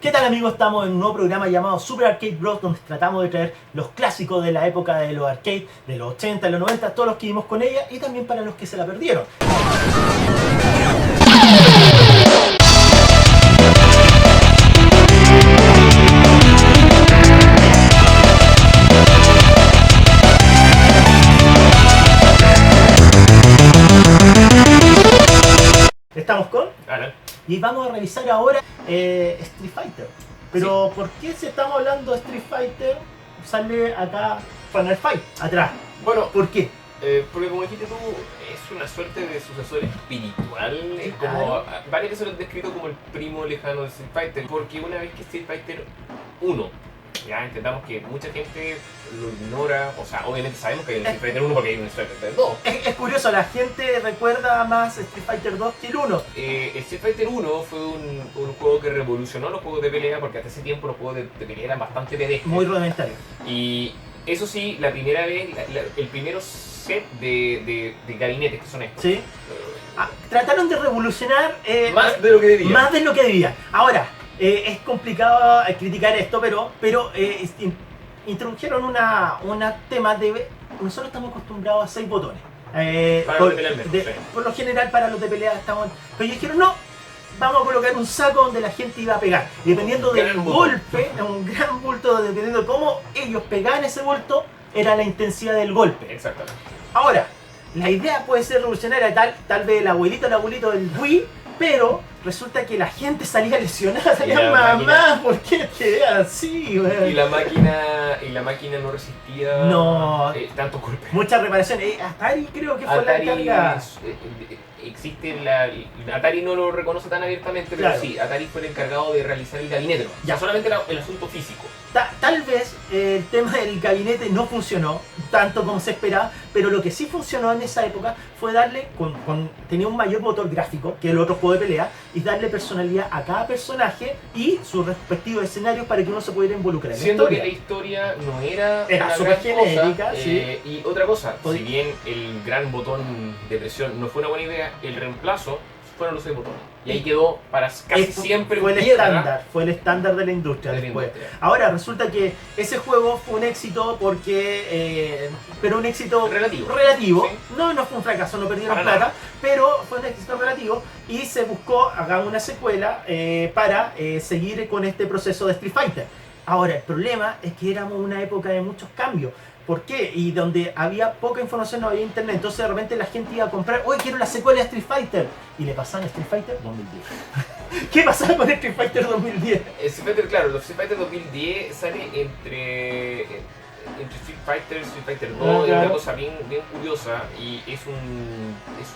¿Qué tal amigos? Estamos en un nuevo programa llamado Super Arcade Bros, donde tratamos de traer los clásicos de la época de los arcades, de los 80, de los 90, todos los que vimos con ella y también para los que se la perdieron. Estamos con... Alan. Y vamos a revisar ahora Street Fighter. Pero ¿por qué si estamos hablando de Street Fighter sale acá Final Fight atrás? Bueno, ¿Por qué? porque como dijiste tú, es una suerte de sucesor espiritual. Es Claro. como, varias veces lo han descrito como el primo lejano de Street Fighter. Porque una vez que Street Fighter 1, ya intentamos que mucha gente lo ignora. O sea, obviamente sabemos que hay un Street Fighter 1 porque hay un Street Fighter 2. Es curioso, la gente recuerda más Street Fighter 2 que el 1. Street Fighter 1 fue un juego que revolucionó los juegos de pelea porque hasta ese tiempo los juegos de pelea eran bastante pedestres. Muy rudimentario. Y eso sí, la primera vez, el primero set de gabinetes que son estos. ¿Sí? Trataron de revolucionar Más de lo que debían. más de lo que debían. Ahora, es complicado criticar esto, pero introdujeron un tema de... Nosotros estamos acostumbrados a 6 botones. Para los de pelea menos, sí. Por lo general, para los de pelea estamos... Pero ellos dijeron, no, vamos a colocar un saco donde la gente iba a pegar. Y dependiendo del Gran golpe, un gran bulto, dependiendo de cómo ellos pegaban ese bulto, era la intensidad del golpe. Exactamente. Ahora, la idea puede ser revolucionaria, tal vez el abuelito del Wii, pero resulta que la gente salía lesionada, salía la mamá, máquina- ¿por qué te da así, weón? Y la máquina no resistía No. tantos golpes. Muchas reparaciones. Atari creo que fue la Atari encargada. existe Atari no lo reconoce tan abiertamente, pero Claro. sí, Atari fue el encargado de realizar el gabinete, ¿no? Ya. Ya solamente era el asunto físico. Tal vez el tema del gabinete no funcionó tanto como se esperaba, pero lo que sí funcionó en esa época fue darle, tenía un mayor motor gráfico que el otro juego de pelea, y darle personalidad a cada personaje y sus respectivos escenarios para que uno se pudiera involucrar en la Siendo que historia. la historia no era Era una súper gran cosa, genérica, sí. Y otra cosa, Pod- si bien el gran botón de presión no fue una buena idea, el reemplazo fueron los 6 botones. Y ahí quedó para casi siempre fue el piedra fue el estándar de la industria de la después. industria. Ahora resulta que ese juego fue un éxito porque, pero un éxito Relativo. Sí. no fue un fracaso, no perdieron Para plata, nada. pero fue un éxito relativo y se buscó hacer una secuela para seguir con este proceso de Street Fighter. Ahora el problema es que éramos una época de muchos cambios. ¿Por qué? Y donde había poca información, no había internet. Entonces de repente la gente iba a comprar, oye, quiero la secuela de Street Fighter. Y le pasaban Street Fighter 2010. ¿Qué pasaba con Street Fighter 2010? Street Fighter, claro, los Street Fighter 2010 sale entre Street Fighter 2, es Claro. una cosa bien curiosa y es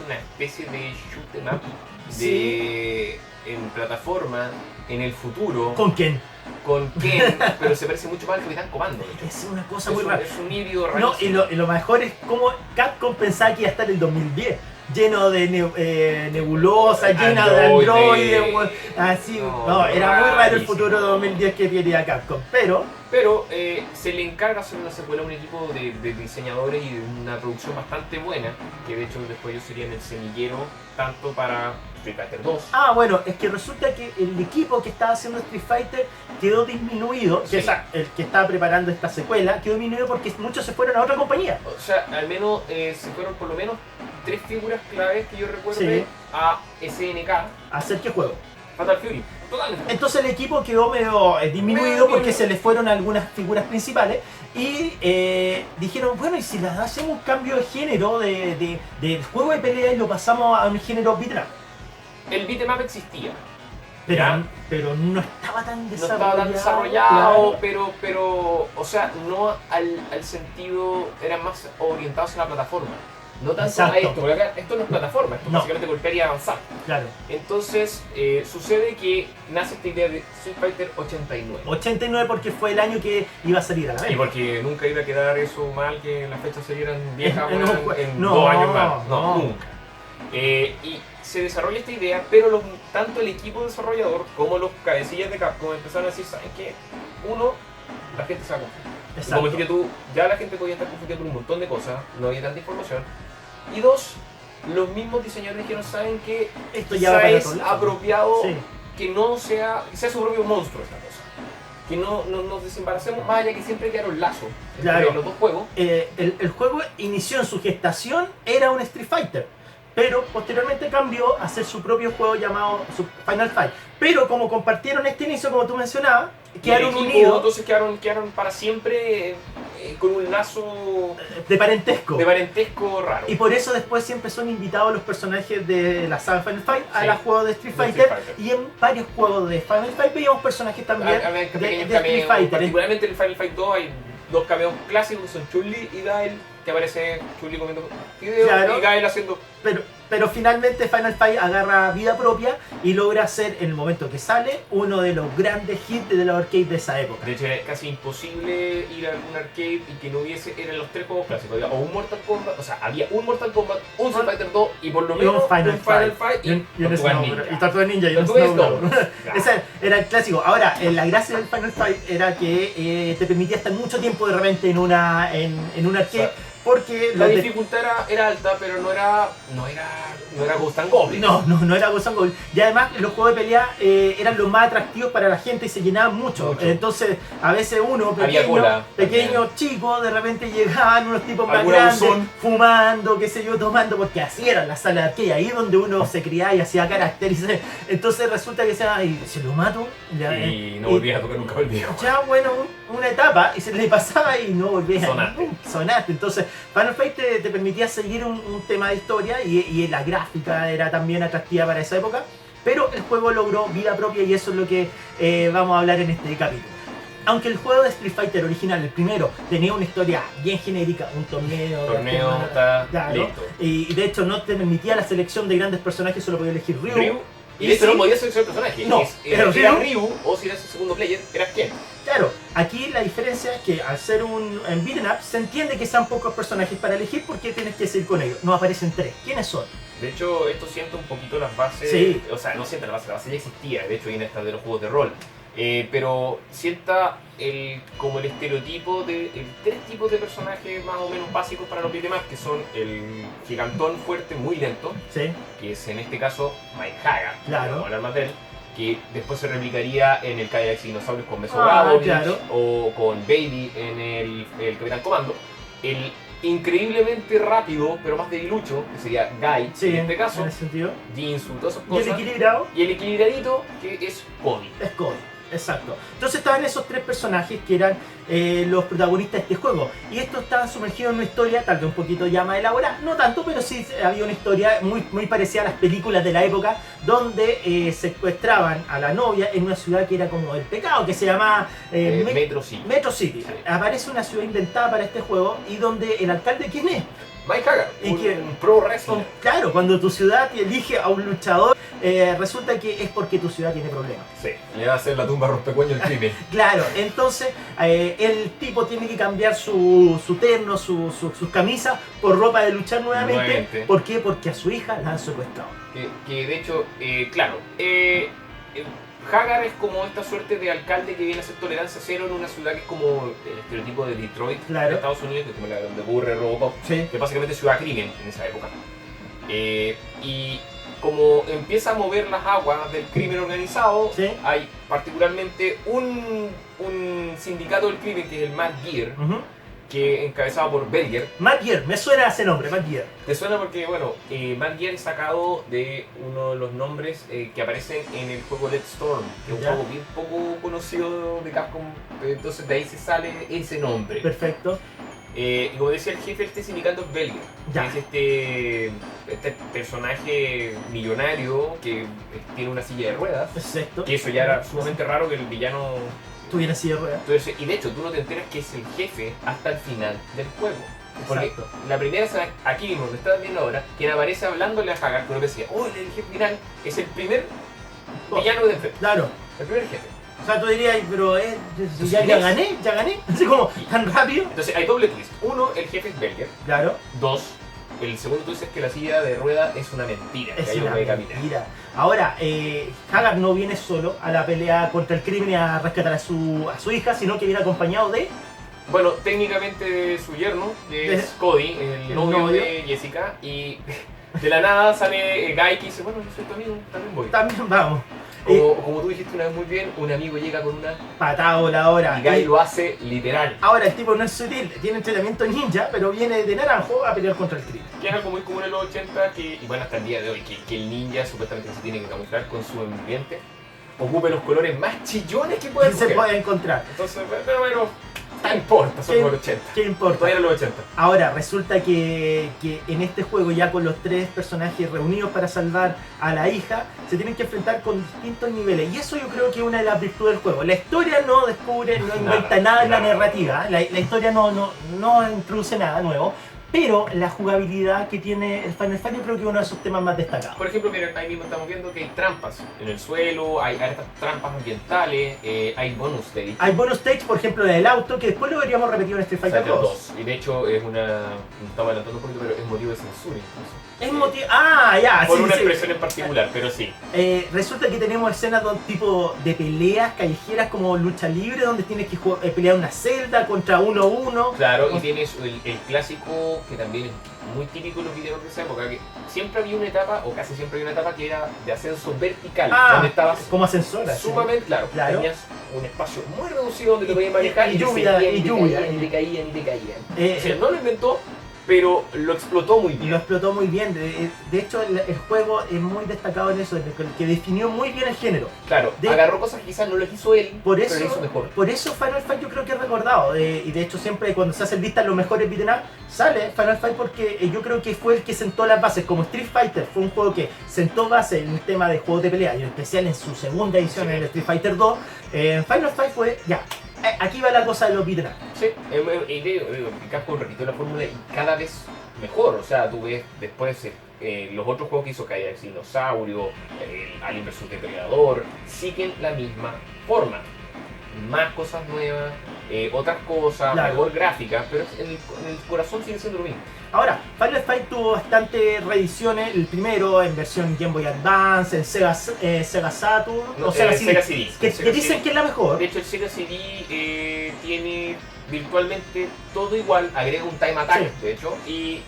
una especie de shoot 'em up en plataforma en el futuro ¿Con quién? con Ken, pero se parece mucho más al Capitán Comando, de hecho. Es una cosa muy rara. Es un híbrido No, rarísimo. y lo mejor es cómo Capcom pensaba que iba a estar en el 2010. Lleno de nebulosa, llena de androides, así. No, era muy raro el rarísimo. futuro de 2010 que quería Capcom. Pero, Pero se le encarga hacer una secuela a un equipo de diseñadores y de una producción bastante buena, que de hecho después ellos serían el semillero tanto para Street Fighter 2. bueno, es que resulta que el equipo que estaba haciendo Street Fighter quedó disminuido, Sí. el que estaba preparando esta secuela, quedó disminuido porque muchos se fueron a otra compañía. O sea, al menos se fueron por lo menos 3 figuras claves que yo recuerdo Sí. a SNK, ¿A hacer qué juego? Fatal Fury. Totalmente. Entonces el equipo quedó medio disminuido porque se le fueron algunas figuras principales y dijeron, bueno, y si le hacemos un cambio de género del juego de pelea y lo pasamos a un género beat'em up. El beat'em up existía. Pero, Ya. pero no estaba tan No desarrollado. estaba tan desarrollado, claro. pero, o sea, no al sentido, eran más orientados a la plataforma. No tanto Exacto. a esto, porque acá esto no es plataforma, esto es No. básicamente golpear y avanzar. Claro. Entonces, sucede que nace esta idea de Street Fighter 89. 89 porque fue el año que iba a salir a la Y venta. porque nunca iba a quedar eso mal que las fechas salieran viejas En un jue- en no, 2 años más. No, no. nunca. Y se desarrolla esta idea, pero tanto el equipo desarrollador como los cabecillas de Capcom empezaron a decir, ¿saben qué? Uno, la gente se va a confundir. Y Exacto. como dijiste tú, ya la gente podía estar confundida por un montón de cosas, no había tanta información. Y dos, los mismos diseñadores dijeron, ¿saben qué? Esto ya va Quizá para es otro lado. apropiado Sí. que no sea, que sea su propio monstruo esta cosa. Que no nos desembaracemos más allá que siempre quedaron lazos entre los dos juegos. El juego inició en su gestación, era un Street Fighter, pero posteriormente cambió a ser su propio juego llamado Final Fight. Pero como compartieron este inicio, como tú mencionabas, quedaron unidos. Entonces quedaron para siempre con un lazo de parentesco raro. Y por eso después siempre son invitados los personajes de la saga Final Fight a los juegos de Street Fighter. Y en varios juegos de Final Fight veíamos personajes también de Street Fighter. Particularmente en Final Fight 2 hay dos cameos clásicos que son Chun-Li y Gael, que aparece Chun-Li comiendo fideos y Gael haciendo... Pero finalmente Final Fight agarra vida propia y logra ser, en el momento que sale, uno de los grandes hits de los arcades de esa época. De hecho, era casi imposible ir a algún arcade y que no hubiese, eran los tres juegos clásicos. Había un Mortal Kombat, o sea, había un Mortal Kombat, un Street Fighter 2 y por lo menos un Final Fight y Tortuga Ninja y un Snowblower. Ese era el clásico. Ahora, la gracia del Final Fight era que te permitía estar mucho tiempo de repente en un arcade. Porque la dificultad era alta, pero no era Ghost and Goblin. No era Ghost and Goblin. Y además los juegos de pelea eran los más atractivos para la gente y se llenaban mucho. Entonces, a veces uno pequeño, chico, de repente llegaban unos tipos más grandes, fumando, qué sé yo, tomando, porque así eran las salas de arcade, ahí donde uno se criaba y hacía carácter. Entonces resulta que se lo mato. Y no volvía a tocar nunca el video. Ya, bueno, una etapa, y se le pasaba y no volvía sonaste. Entonces, Final Fight te permitía seguir un tema de historia y la gráfica era también atractiva para esa época, pero el juego logró vida propia y eso es lo que vamos a hablar en este capítulo. Aunque el juego de Street Fighter original, el primero, tenía una historia bien genérica, un torneo está listo. Y de hecho no te permitía la selección de grandes personajes, solo podías elegir Ryu. Y de hecho no podías seleccionar personajes. No, era Ryu, o si eras el segundo player, eras quién. Claro, aquí la diferencia es que al ser un beat'em up se entiende que sean pocos personajes para elegir porque tienes que seguir con ellos. No aparecen tres. ¿Quiénes son? De hecho, esto sienta un poquito las bases. Sí. O sea, no sienta la base ya existía. De hecho, viene esta de los juegos de rol. Pero sienta como el estereotipo de tres tipos de personajes más o menos básicos para los beat'em up, que son el gigantón fuerte, muy lento, que es en este caso Mike Hagar, vamos a hablar más de él, que después se replicaría en el Cadillac Dinosaurios con Mesobravo, o con Baby en el Capitán Comando. El increíblemente rápido, pero más debilucho, que sería Guy, en este caso, en ese sentido. Jinsu, todas esas cosas. Y el equilibrado. Y el equilibradito, que es Cody. Es Cody. Exacto. Entonces estaban esos tres personajes que eran los protagonistas de este juego. Y estos estaban sumergidos en una historia, tal vez un poquito ya más elaborada, no tanto, pero sí había una historia muy parecida a las películas de la época, donde secuestraban a la novia en una ciudad que era como el pecado, que se llamaba Metro City. Metro City. Sí. Aparece una ciudad inventada para este juego y donde el alcalde, ¿quién es? Mike Hagar, un pro wrestler. Claro, cuando tu ciudad elige a un luchador, resulta que es porque tu ciudad tiene problemas. Sí, le va a hacer la tumba rompecuello el crimen. Claro, entonces el tipo tiene que cambiar su terno, sus camisas por ropa de luchar nuevamente. ¿Por qué? Porque a su hija la han secuestrado. Que de hecho, claro, Hagar es como esta suerte de alcalde que viene a hacer tolerancia cero en una ciudad que es como el estereotipo de Detroit, de Estados Unidos, que es como la donde ocurre Robocop, que es básicamente ciudad crimen en esa época. Y como empieza a mover las aguas del crimen organizado, hay particularmente un sindicato del crimen que es el Mad Gear, que encabezado por Belger. Mad Gear, me suena ese nombre, Mad Gear. Te suena porque, bueno, Mad Gear es sacado de uno de los nombres que aparecen en el juego Let's Storm, que es un juego bien poco conocido de Capcom, entonces de ahí se sale ese nombre. Perfecto. Y como decía el jefe de este sindicato es Belger, que es este personaje millonario que tiene una silla de ruedas. Exacto. Que eso ya era sumamente raro que el villano tuviera silla de ruedas. Entonces, y de hecho tú no te enteras que es el jefe hasta el final del juego. Porque la primera escena, aquí mismo, donde estás viendo ahora, quien aparece hablándole a Hagar, que uno decía, el jefe final es el primer villano de enfrente. Claro. El primer jefe. O sea, tú dirías, pero ya gané. Así como, tan rápido. Entonces hay doble twist. Uno, el jefe es Belger. Claro. Dos, el segundo twist es que la silla de rueda es una mentira. Es una mentira. Ahora, Hagar no viene solo a la pelea contra el crimen y a rescatar a su hija, sino que viene acompañado de... Bueno, técnicamente de su yerno, que es Cody, el novio de Jessica, y de la nada sale Guy que dice, bueno, yo soy tu amigo, también voy. También vamos. Como tú dijiste una vez muy bien, un amigo llega con una Patada voladora. y Guy lo hace literal. Ahora el tipo no es sutil, tiene entrenamiento ninja, pero viene de naranjo a pelear contra el Krillin. Que es algo muy común en los 80, y bueno, hasta el día de hoy, que el ninja supuestamente se tiene que camuflar con su ambiente, ocupe los colores más chillones que puede Se puede encontrar. Entonces, pero bueno, no importa, son los 80. ¿Qué importa? Todavía eran los 80. Ahora, resulta que en este juego, ya con los 3 personajes reunidos para salvar a la hija, se tienen que enfrentar con distintos niveles. Y eso yo creo que es una de las virtudes del juego. La historia no descubre, no inventa nada en la narrativa. La historia no introduce nada nuevo. Pero la jugabilidad que tiene el Final Fight yo creo que es uno de sus temas más destacados. Por ejemplo, miren, ahí mismo estamos viendo que hay trampas en el suelo, hay estas trampas ambientales, hay bonus stage. Hay bonus stage, por ejemplo, del auto, que después lo veríamos repetido en Street Fighter 2. Y de hecho es una... Me estaba adelantando un poquito, pero es motivo de censura incluso. Es motivo... Ah, ya, por sí, una sí. expresión en particular, pero sí. Resulta que tenemos escenas tipo de peleas callejeras como lucha libre, donde tienes que pelear una celda contra 1-1. Claro, y tienes el clásico que también es muy típico en los videos de esa época, que siempre había una etapa, o casi siempre había una etapa que era de ascenso vertical, donde estabas como ascensora. sumamente, claro. Tenías un espacio muy reducido donde te podías manejar y lluvia. te caían. O sea, no lo inventó, pero lo explotó muy bien. Lo explotó muy bien. De hecho, el juego es muy destacado en eso, que definió muy bien el género. Claro, agarró cosas que quizás no las hizo él, pero las hizo mejor. Por eso Final Fight yo creo que es recordado. Y de hecho siempre cuando se hacen listas los mejores beat'em up, sale Final Fight porque yo creo que fue el que sentó las bases. Como Street Fighter fue un juego que sentó bases en el tema de juegos de pelea, y en especial en su segunda edición, en el Street Fighter 2, Final Fight fue, ya, aquí va la cosa de los beat'em up. Sí, Capcom repitió la fórmula y cada vez mejor. O sea, tú ves después los otros juegos que hizo Kaiba, Dinosaurio, Alien vs Depredador, siguen la misma forma. Más cosas nuevas, otras cosas, mejor gráfica, pero en el corazón sigue siendo lo mismo. Ahora, Final Fight tuvo bastantes reediciones, el primero en versión Game Boy Advance, en Sega Saturn, o Sega CD, que dicen que es la mejor. De hecho, el Sega CD tiene virtualmente todo igual, agrega un time attack, de hecho, y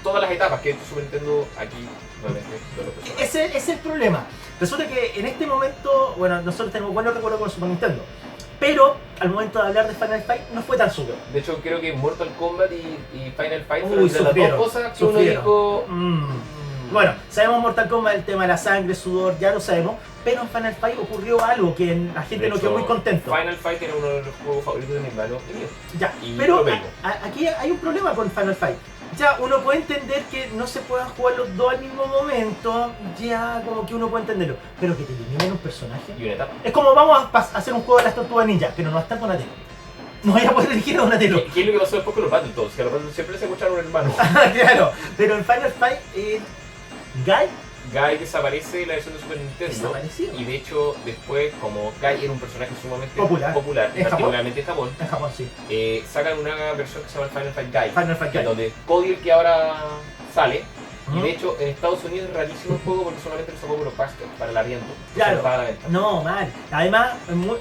todas las etapas que Super Nintendo aquí nuevamente todos los personajes. Ese es el problema. Resulta que en este momento, bueno, nosotros tenemos buenos recuerdos con Super Nintendo, pero al momento de hablar de Final Fight no fue tan súper. De hecho, creo que Mortal Kombat y Final Fight fueron de las dos cosas que uno dijo... Bueno, sabemos Mortal Kombat, el tema de la sangre, sudor, ya lo sabemos, pero en Final Fight ocurrió algo que la gente no quedó muy contento. Final Fight era uno de los juegos favoritos de mi hermano y mío. Ya, pero aquí hay un problema con Final Fight. Ya, uno puede entender que no se puedan jugar los dos al mismo momento, ya como que uno puede entenderlo, pero que te eliminen un personaje. Y una etapa. Es como vamos a hacer un juego de las Tortugas Ninja, pero no va a estar Donatello. No voy a poder elegir a Donatello. ¿Qué es lo que pasó después con los Battletoads? Que a los Battletoads siempre se escucharon un hermano. Claro, pero en Final Fight, Guy desaparece de la versión de Super Nintendo. Y de hecho, después, como Guy era un personaje sumamente popular particularmente en Japón, sí. Sacan una versión que se llama Final Fight Guy. Donde Cody, el que ahora sale. Y de hecho, en Estados Unidos es rarísimo el juego porque solamente lo sacó por los Buster para el arriendo. Claro. No, mal. Además,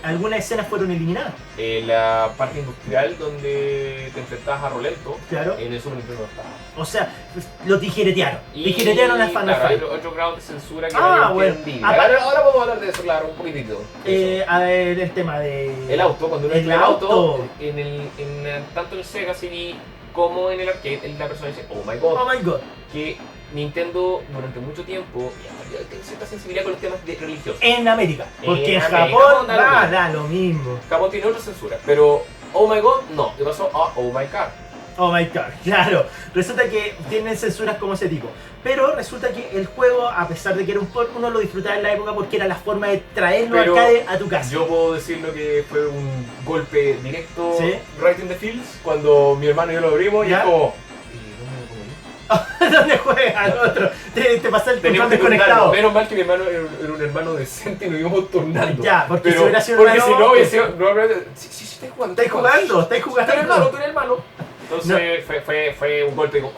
algunas escenas fueron eliminadas. La parte industrial donde te enfrentabas a Rolento, en el Super Nintendo no estaba. O sea, lo tijeretearon. Tijeretearon al Final Fight. Hay otro grado de censura que no entendí. Ahora podemos hablar de eso, claro, un poquitito. A ver, el tema de... El auto, cuando uno entra en el auto, tanto en el Sega CD como en el arcade, la persona dice, oh my god. Oh my god. Que Nintendo durante mucho tiempo y hasta el día de hoy tiene cierta sensibilidad con los temas religiosos. En América, porque en Japón da lo mismo. Japón tiene otra censura, pero oh my god, no. ¿Qué pasó? Oh my god. Oh my god, claro. Resulta que tienen censuras como ese tipo. Pero resulta que el juego, a pesar de que era un port, uno lo disfrutaba en la época porque era la forma de traerlo arcade a tu casa. Yo puedo decirlo que fue un golpe directo, right in the fields, cuando mi hermano y yo lo abrimos y es como... ¿Dónde juega el otro? Te pasa el control desconectado. Menos mal que mi hermano era un hermano decente y nos íbamos turnando. Ya, porque si hubiera sido porque si no hubiese sido... Sí, estáis jugando. Estáis jugando. Tú eres el malo. Entonces fue un golpe como...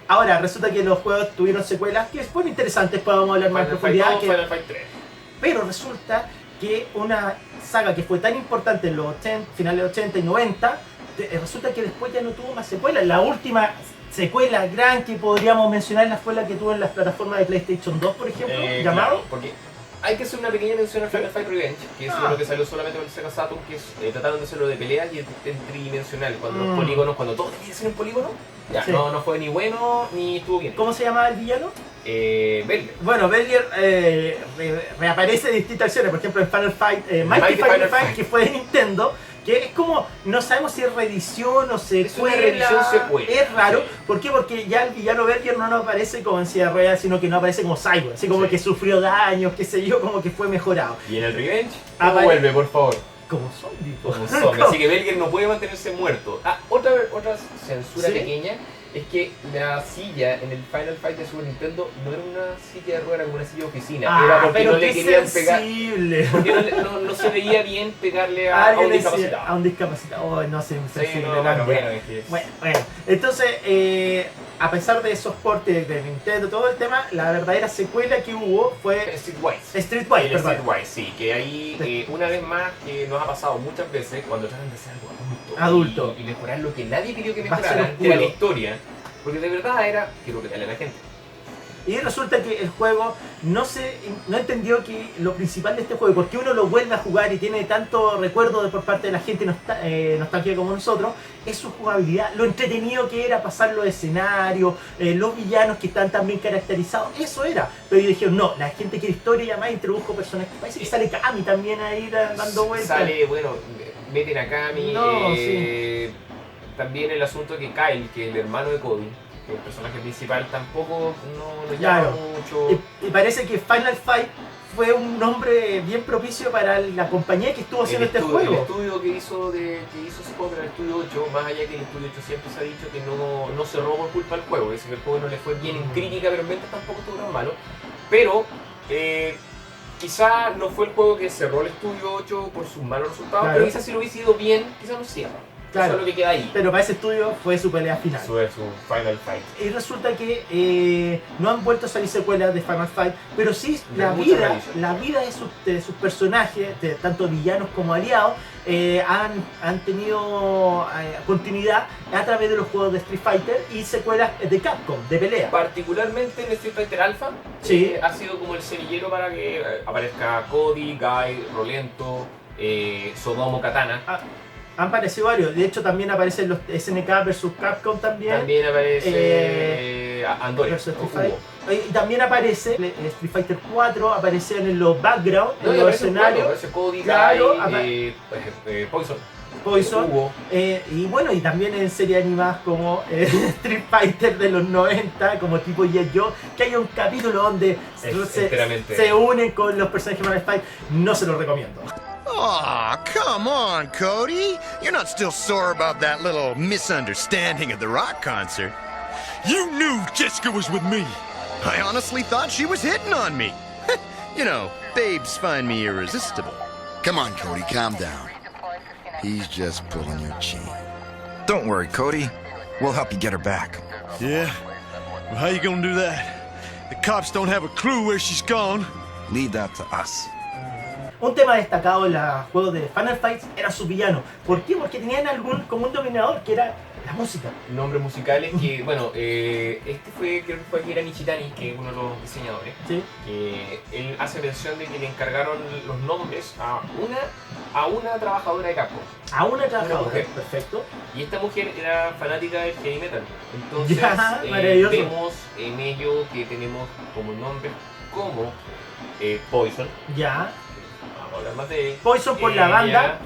Ahora, resulta que los juegos tuvieron secuelas que fueron interesantes, podemos hablar más en profundidad. Final Fight 3. Pero resulta que una saga que fue tan importante en los 80, finales de 80 y 90, resulta que después ya no tuvo más secuelas. La última secuela gran que podríamos mencionar fue la que tuvo en las plataformas de PlayStation 2, por ejemplo, llamado. Claro, porque hay que hacer una pequeña mención al Final Fight Revenge, que es lo que salió solamente con el Sega Saturn, que es, trataron de hacerlo de peleas y en tridimensional, cuando los polígonos, cuando todo tenía que ser en polígono, ya, Sí. no fue ni bueno ni estuvo bien. ¿Cómo se llamaba el villano? Belger. Bueno, Belger reaparece en distintas acciones, por ejemplo en Final Fight, Mighty Final Fight, que fue de Nintendo, que es como, no sabemos si es reedición o secuela. Es una reedición secuela. Es raro. Sí. ¿Por qué? Porque ya el villano Belger no nos aparece como en silla de ruedas, sino que no aparece como Cyborg, así como Sí. que sufrió daños, qué sé yo, como que fue mejorado. Y en el Revenge, Apare- vuelve, por favor. Como zombie. po. Como zombie. Así que Belger no puede mantenerse muerto. Otra censura ¿Sí? pequeña es que la silla en el Final Fight de Super Nintendo no era una silla de ruedas, era como una silla de oficina. Era porque pero no le qué querían pegar. sensible. Porque no se veía bien pegarle a un Alguien decía, discapacitado. a un discapacitado. Oh, no sé, Sí, sensible. no, grande. bueno, es que- Bueno, entonces, a pesar de esos portes de Nintendo, todo el tema, la verdadera secuela que hubo fue Streetwise. Streetwise, El perdón. Streetwise, sí, que ahí una vez más que nos ha pasado muchas veces cuando tratan de hacer algo Adulto. y mejorar lo que nadie pidió que Va a ser mejoraran, que era la oscuro. historia, porque de verdad era quiero que a la gente. Y resulta que el juego no entendió que lo principal de este juego, porque uno lo vuelve a jugar y tiene tanto recuerdo por parte de la gente nostálgica como nosotros, es su jugabilidad, lo entretenido que era pasar los escenarios, los villanos que están tan bien caracterizados, eso era. Pero ellos dijeron, no, la gente quiere historia y además introdujo personajes. Parece que sale Kami también ahí dando vueltas. Sale, bueno, meten a Kami, No, también el asunto que Kyle, que es el hermano de Cody, que el personaje principal tampoco no llama Claro. mucho. Y parece que Final Fight fue un nombre bien propicio para la compañía que estuvo haciendo este El juego. estudio que hizo ese juego era el estudio 8, más allá que el estudio 8 siempre se ha dicho que no cerró por culpa del juego, es decir, el juego no le fue bien en crítica, pero en ventas tampoco estuvo tan malo. Pero quizá no fue el juego que cerró el estudio 8 por sus malos resultados, Claro. pero quizás si lo hubiese ido bien, quizás no cierra. Claro. Eso es lo que queda ahí. Pero para ese estudio fue su pelea final. Eso es su Final Fight. Y resulta que no han vuelto a salir secuelas de Final Fight, pero sí De la muchas vida, revisiones. la vida de sus personajes, de tanto villanos como aliados, han tenido continuidad a través de los juegos de Street Fighter y secuelas de Capcom, de pelea. Particularmente en Street Fighter Alpha, Sí. ha sido como el semillero para que aparezca Cody, Guy, Rolento, Sodomo Katana. Han aparecido varios, de hecho también aparecen los SNK vs Capcom también. También aparece Andori, versus Street Hugo. Fighter. Y también aparece Street Fighter 4, aparecían en los backgrounds, No, en y los aparece un cuadro, escenarios, aparece Cody, Claro, Guy, Poison, Poison. Hugo. Y bueno, y también en series animadas como Street Fighter de los 90, como tipo G.I. Joe, que hay un capítulo donde enteramente. se unen con los personajes de Final Fight, no se los recomiendo. Aw, come on, Cody. You're not still sore about that little misunderstanding at the rock concert. You knew Jessica was with me. I honestly thought she was hitting on me. You know, babes find me irresistible. Come on, Cody, calm down. He's just pulling your chain. Don't worry, Cody. We'll help you get her back. Yeah? Well, how you gonna do that? The cops don't have a clue where she's gone. Leave that to us. Un tema destacado en los juegos de Final Fight era su villano. ¿Por qué? Porque tenían algún común denominador que era la música. Nombres musicales que, bueno, creo que fue Akira Nishitani, que es uno de los diseñadores, ¿Sí? que él hace mención de que le encargaron los nombres a una trabajadora de Capcom. A una trabajadora. mujer. Perfecto. Y esta mujer era fanática del heavy metal. Entonces Ya, maravilloso. vemos en ello que tenemos como nombres como Poison. Ya. Vamos a hablar más de él. Poison por la banda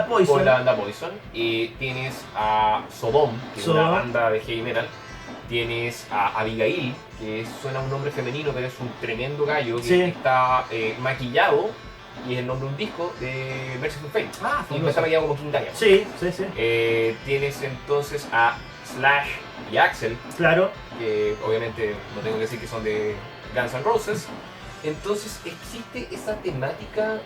Poison. Por la banda Poison. Tienes a Sodom, que es una Sodom. banda de heavy metal. Tienes a Abigail, que suena a un nombre femenino, pero es un tremendo gallo que Sí. está maquillado y es el nombre de un disco de Merciful Fate. Ah, Y está maquillado como King Diamond. Sí, sí, sí. Tienes entonces a Slash y Axel, Claro. que obviamente no tengo que decir que son de Guns N' Roses. Entonces existe esa temática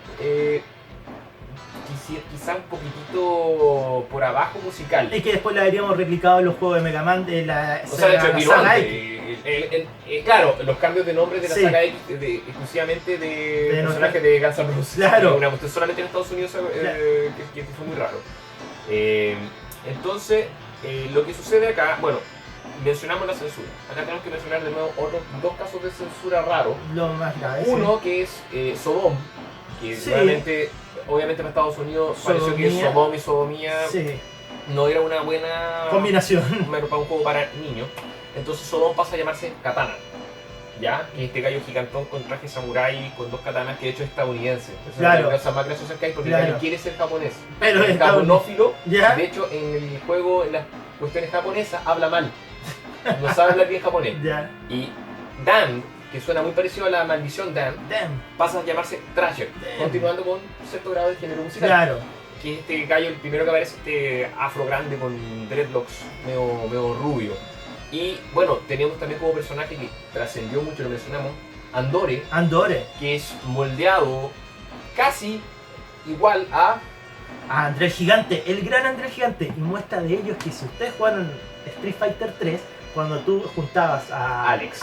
quizá un poquitito por abajo musical. Y que después la habríamos replicado en los juegos de Mega Man de la O sea, de hecho, saga vino saga antes. X. Claro, los cambios de nombre de la Sí. saga X exclusivamente de personajes de Guns N' Roses. Claro. Una cuestión solamente en Estados Unidos que fue muy raro. Entonces, lo que sucede acá, bueno, mencionamos la censura. Acá tenemos que mencionar de nuevo otros dos casos de censura raros. Lo más grave. Uno que es Sodom, que Sí. realmente, obviamente para Estados Unidos pareció que Sodomía. Sodom y Sodomía Sí, no era una buena combinación. para un juego para niños. Entonces Sodom pasa a llamarse Katana. ¿Ya? Y este gallo gigantón con traje samurái, con dos katanas, que de hecho es estadounidense. Esa Claro. es una de las cosas más graciosas que hay, porque el Claro. gallo quiere ser japonés. Pero es es japonófilo. ¿Ya? De hecho, en el juego, en las cuestiones japonesas, habla mal. No sabe hablar bien japonés. Ya. Y Dan, que suena muy parecido a la maldición Dan, Damn. pasa a llamarse Thrasher, Damn. continuando con cierto grado de género musical. Claro. Que es este gallo, el primero que aparece, este afro grande con dreadlocks medio rubio. Y bueno, tenemos también como personaje que trascendió mucho, lo mencionamos, Andore, Andore. que es moldeado casi igual a... A André el Gigante, el gran André el Gigante. Y muestra de ello es que si ustedes jugaron Street Fighter 3, cuando tú juntabas a Alex.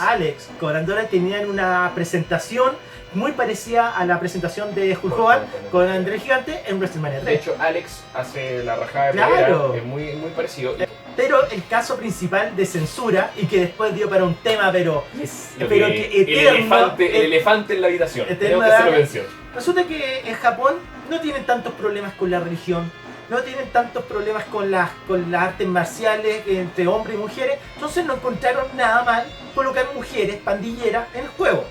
con Andorra, tenían una presentación muy parecida a la presentación de Hulk Hogan con André el Gigante en WrestleMania De 3. hecho, Alex hace la rajada de Claro. polera, es muy parecido. Pero el caso principal de censura, y que después dio para un tema, pero Lo pero que- que eterno, el elefante en la habitación. eterno Tenemos que hacerlo de- mención. resulta que en Japón no tienen tantos problemas con la religión, no tienen tantos problemas con las artes marciales entre hombres y mujeres, entonces no encontraron nada mal colocar mujeres pandilleras en el juego.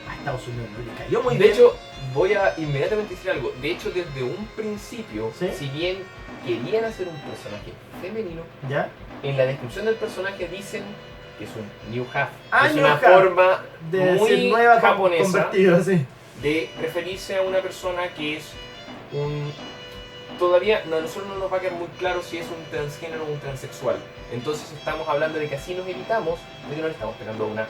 A Estados Unidos no le cayó muy De bien. hecho, voy a inmediatamente decir algo. De hecho, desde un principio, ¿Sí? si bien querían hacer un personaje femenino, ¿Ya? en la descripción del personaje dicen que es un new half. Ah, es new una half. forma De decir muy nueva japonesa convertido, sí. de referirse a una persona que es un... Todavía a nosotros no nos va a quedar muy claro si es un transgénero o un transexual. Entonces estamos hablando de que así nos evitamos de que no le estamos pegando a una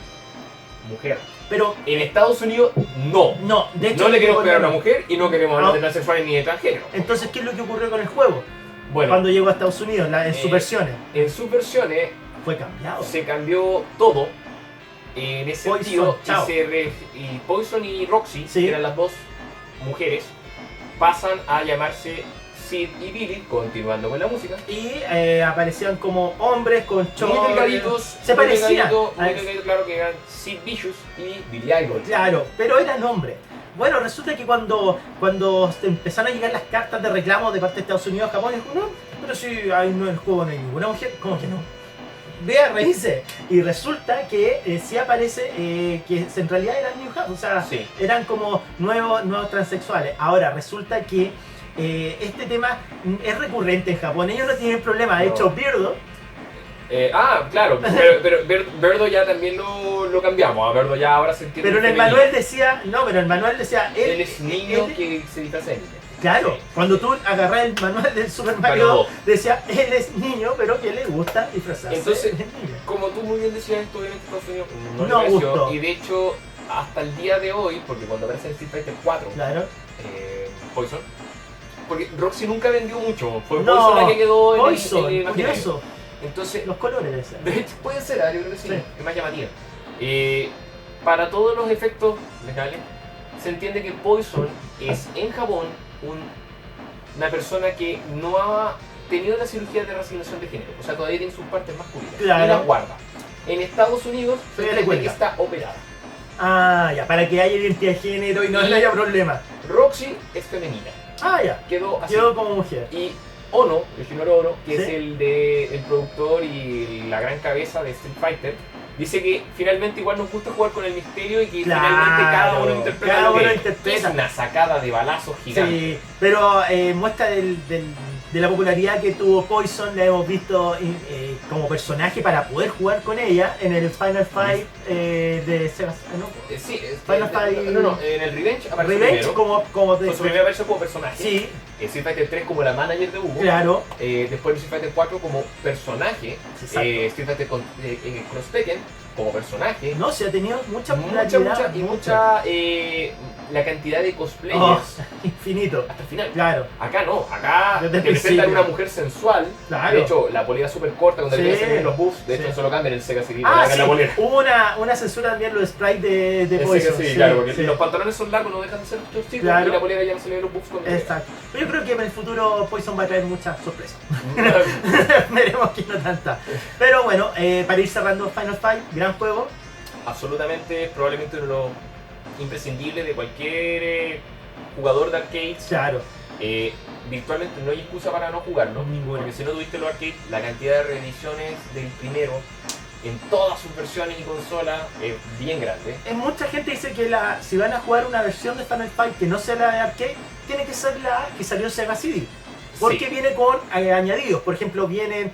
mujer. Pero En Estados Unidos, no. no, de hecho No le queremos pegar a no. una mujer y no queremos hablar No. de transexuales ni de transgénero. Entonces, ¿qué es lo que ocurrió con el juego? Bueno, Cuando llegó a Estados Unidos, en sus Eh, versiones, en sus versiones fue cambiado. se cambió todo en ese Poison, sentido chao. y Poison y Roxy, Sí. que eran las dos mujeres, pasan a llamarse Sid y Billy, continuando con la música. Y aparecían como hombres con Muy chorros. delgaditos, Se muy parecían. delgadito, muy a- delgadito, claro que eran Sid Vicious y Billy Idol. Claro, pero eran hombres. Bueno, resulta que cuando empezaron a llegar las cartas de reclamo de parte de Estados Unidos a Japón, dijo, no, pero si hay, no, en el juego no hay ninguna mujer, ¿cómo que no? Vea, revise. Y resulta que sí aparece que en realidad eran New Half, o sea, Sí. eran como nuevos transexuales. Ahora, resulta que este tema es recurrente en Japón, ellos no tienen problema. De No. hecho, Birdo, Claro, pero Verdo ya también lo cambiamos. A Verdo ya ahora se entiende. pero en el femenino. manual decía, no, pero en el manual decía, Él es niño él- que se disfraza de niña. Claro, Sí. cuando tú agarras el manual del Super Mario Mario 2, decía, él es niño, pero que le gusta disfrazarse Entonces, de niño. Como tú muy bien decías, esto obviamente Estados Unidos no le No pareció. gustó. Y de hecho, hasta el día de hoy, porque cuando aparece en Street Fighter 4, Claro. Poison, porque Roxy nunca vendió mucho, fue No, Poison la que quedó en Poison, el imaginario. curioso. Entonces, Los colores de ese. de hecho, puede ser, yo creo que sí, Sí. es más llamativa. Para todos los efectos legales, se entiende que Poison es en Japón una persona que no ha tenido la cirugía de reasignación de género, o sea, todavía tiene sus partes masculinas Claro. y las guarda. En Estados Unidos se Todavía le entiende que cuelga. está operada. Ah, ya, para que haya identidad de género y no haya problema. Roxy es femenina, Ah, ya. quedó así. Quedó como mujer. Y Ono, Yoshinoro Ono, que Sí. es el productor y la gran cabeza de Street Fighter, dice que finalmente igual nos gusta jugar con el misterio y que Claro, finalmente cada uno interpreta cada lo que uno es. interpreta. Es una sacada de balazos gigante. Sí, pero muestra de la popularidad que tuvo Poison, la hemos visto como personaje para poder jugar con ella en el Final Fight de Sega, ¿no? Sí, Final Fight- no, en el Revenge aparece Revenge primero. como Fue su primera aparición como personaje. Sí, Street Fighter 3 como la manager de Hugo. claro. Después de Street Fighter 4 como personaje. Exacto. Street Fighter con Cross Tekken. como personaje. No, se ha tenido mucha mucha, popularidad. la cantidad de cosplayers Oh, infinito. hasta el final. Claro. Acá no, acá Desde te el presentan principio. una mujer sensual. Claro. De hecho, la polera súper corta cuando Sí. le hacen los buffs. De hecho, Sí. eso lo cambian en el Sega CD. Ah, la sí, polera. hubo una censura también los sprites de El Sega Poison. CD, claro, porque sí. los pantalones son largos, no dejan de ser chorcitos Claro. y la polera ya no se le ve los buffs cuando Exacto. Pero yo creo que en el futuro Poison va a traer muchas sorpresas. llega. Veremos que no tanta. Pero bueno, para ir cerrando Final Fight, gran juego. Absolutamente, probablemente uno de los imprescindibles de cualquier jugador de arcades. Claro. Virtualmente no hay excusa para no jugarlo. Ninguna. Porque si no tuviste los arcades, la cantidad de reediciones del primero en todas sus versiones y consolas es bien grande. Mucha gente dice que si van a jugar una versión de Final Fight que no sea la de arcade, tiene que ser la que salió en Sega CD. Porque Sí. viene con añadidos. Por ejemplo, vienen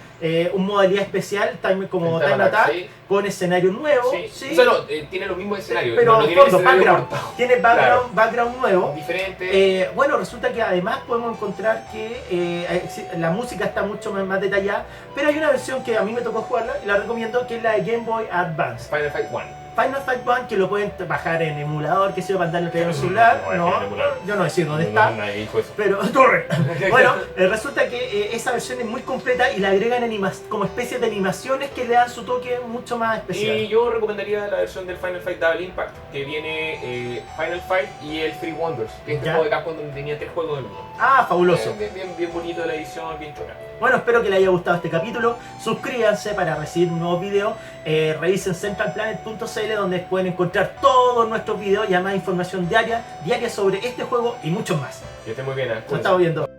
una modalidad especial como El Time Attack, sí. con escenario nuevo. Sí. Sí. O sea, no, tiene los mismos escenarios. Pero no tiene el fondo, escenario background. cortado. Tiene background nuevo. Diferente. Bueno, resulta que además podemos encontrar que la música está mucho más detallada, pero hay una versión que a mí me tocó jugarla y la recomiendo, que es la de Game Boy Advance. Final Fight 1. Final Fight 1, que lo pueden bajar en emulador, que se va a mandarle en el celular. No, No, en emulador. yo no decir dónde No, está. nadie dijo eso. Pero, torre. Bueno, resulta que esa versión es muy completa y le agregan como especies de animaciones que le dan su toque mucho más especial. Y yo recomendaría la versión del Final Fight Double Impact, que viene Final Fight y el Three Wonders, que es este Ya. juego de Capcom donde tenía 3 juegos del mundo. Ah, fabuloso. Bien bonito la edición, bien chora. Bueno, espero que les haya gustado este capítulo. Suscríbanse para recibir nuevos videos. Revisen centralplanet.cl, donde pueden encontrar todos nuestros videos y además información diaria sobre este juego y muchos más. Que esté muy bien, Nos estamos viendo.